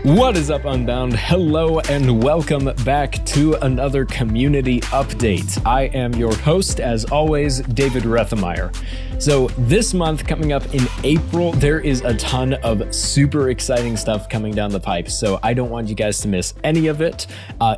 What is up, Unbound? Hello and welcome back to another community update. I am your host, as always, David Rethemeyer. So this month, coming up in April, there is a ton of super exciting stuff coming down the pipe, so I don't want you guys to miss any of it.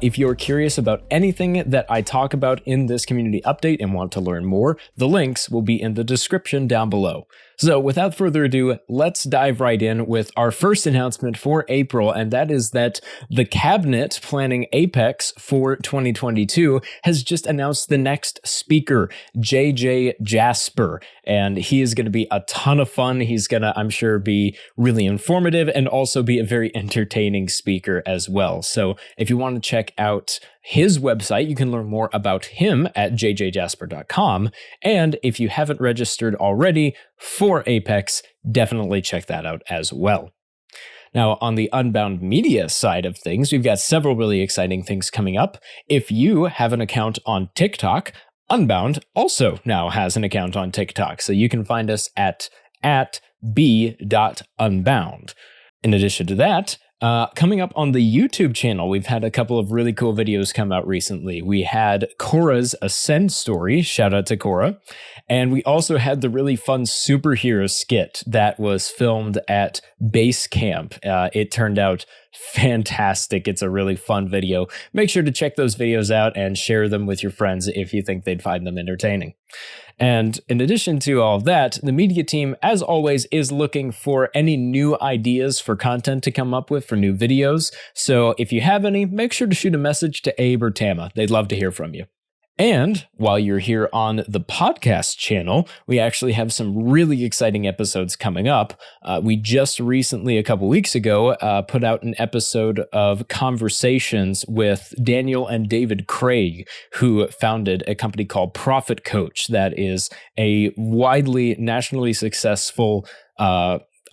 If you're curious about anything that I talk about in this community update and want to learn more, the links will be in the description down below. So without further ado, let's dive right in with our first announcement for April, and that is that the Cabinet planning Apex for 2022 has just announced the next speaker, JJ Jasper, and he is going to be a ton of fun. He's going to, I'm sure, be really informative and also be a very entertaining speaker as well. So if you want to check out his website, you can learn more about him at jjjasper.com. And if you haven't registered already for Apex, definitely check that out as well. Now, on the Unbound Media side of things, we've got several really exciting things coming up. If you have an account on TikTok, Unbound also now has an account on TikTok, so you can find us at b.unbound. In addition to that, coming up on the YouTube channel, we've had a couple of really cool videos come out recently. We had Cora's Ascend story, shout out to Cora, and we also had the really fun superhero skit that was filmed at base camp. It turned out fantastic. It's a really fun video. Make sure to check those videos out and share them with your friends if you think they'd find them entertaining. And in addition to all of that, the media team, as always, is looking for any new ideas for content to come up with for new videos. So if you have any, make sure to shoot a message to Abe or Tama. They'd love to hear from you. And while you're here on the podcast channel, we actually have some really exciting episodes coming up. We just recently, a couple weeks ago, put out an episode of conversations with Daniel and David Craig, who founded a company called Profit Coach that is a widely nationally successful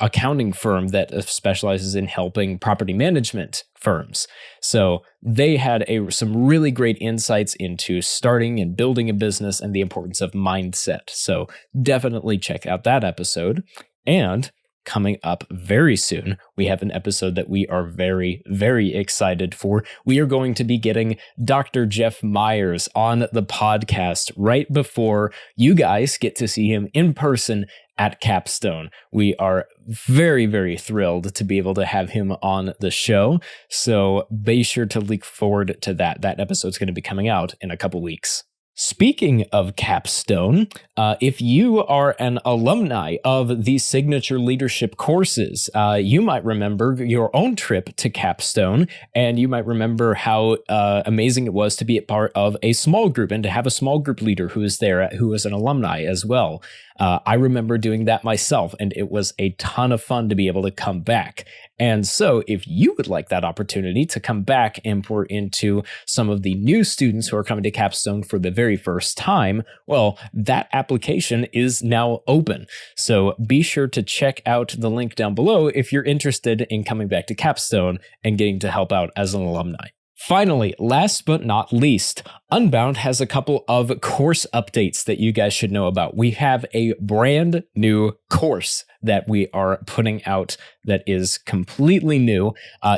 accounting firm that specializes in helping property management firms. So they had some really great insights into starting and building a business and the importance of mindset. So definitely check out that episode. And coming up very soon, we have an episode that we are very, very excited for. We are going to be getting Dr. Jeff Myers on the podcast right before you guys get to see him in person at Capstone. We are very, very thrilled to be able to have him on the show. So be sure to look forward to that. That episode's going to be coming out in a couple weeks. Speaking of Capstone, if you are an alumni of the signature leadership courses, you might remember your own trip to Capstone, and you might remember how amazing it was to be a part of a small group and to have a small group leader who was there, who was an alumni as well. I remember doing that myself, and it was a ton of fun to be able to come back. And so if you would like that opportunity to come back and pour into some of the new students who are coming to Capstone for the very first time, well, that application is now open. So be sure to check out the link down below if you're interested in coming back to Capstone and getting to help out as an alumni. Finally, last but not least, Unbound has a couple of course updates that you guys should know about. We have a brand new course that we are putting out that is completely new.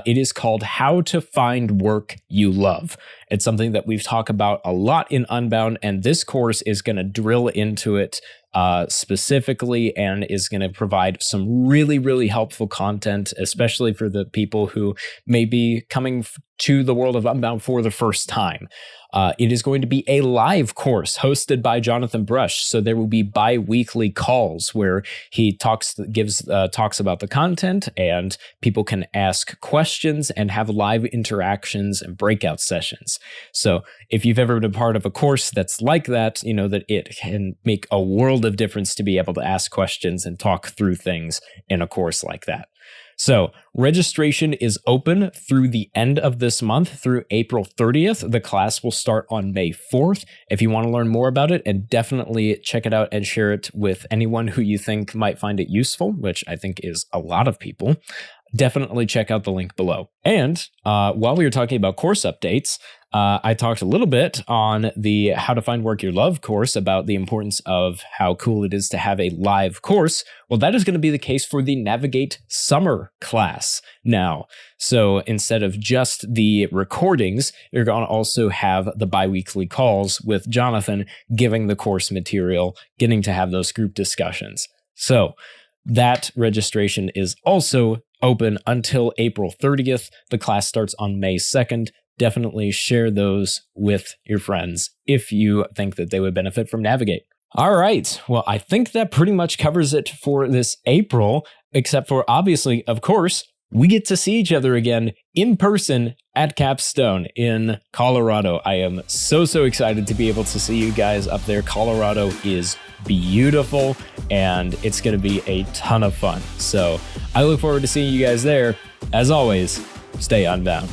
It is called How to Find Work You Love. It's something that we've talked about a lot in Unbound, and this course is going to drill into it specifically and is going to provide some really, really helpful content, especially for the people who may be coming to the world of Unbound for the first time. It is going to be a live course hosted by Jonathan Brush. So there will be bi-weekly calls where he talks about the content, and people can ask questions and have live interactions and breakout sessions. So if you've ever been part of a course that's like that, you know that it can make a world of difference to be able to ask questions and talk through things in a course like that. So registration is open through the end of this month, through April 30th. The class will start on May 4th. If you want to learn more about it, and definitely check it out and share it with anyone who you think might find it useful, which I think is a lot of people, definitely check out the link below. And while we were talking about course updates, I talked a little bit on the How to Find Work You Love course about the importance of how cool it is to have a live course. Well, that is going to be the case for the Navigate Summer class now. So instead of just the recordings, you're going to also have the bi-weekly calls with Jonathan giving the course material, getting to have those group discussions. So that registration is also open until April 30th. The class starts on May 2nd. Definitely share those with your friends if you think that they would benefit from Navigate. All right. Well, I think that pretty much covers it for this April, except for obviously, of course, we get to see each other again in person at Capstone in Colorado. I am so excited to be able to see you guys up there. Colorado is beautiful and it's going to be a ton of fun. So I look forward to seeing you guys there. As always, stay unbound.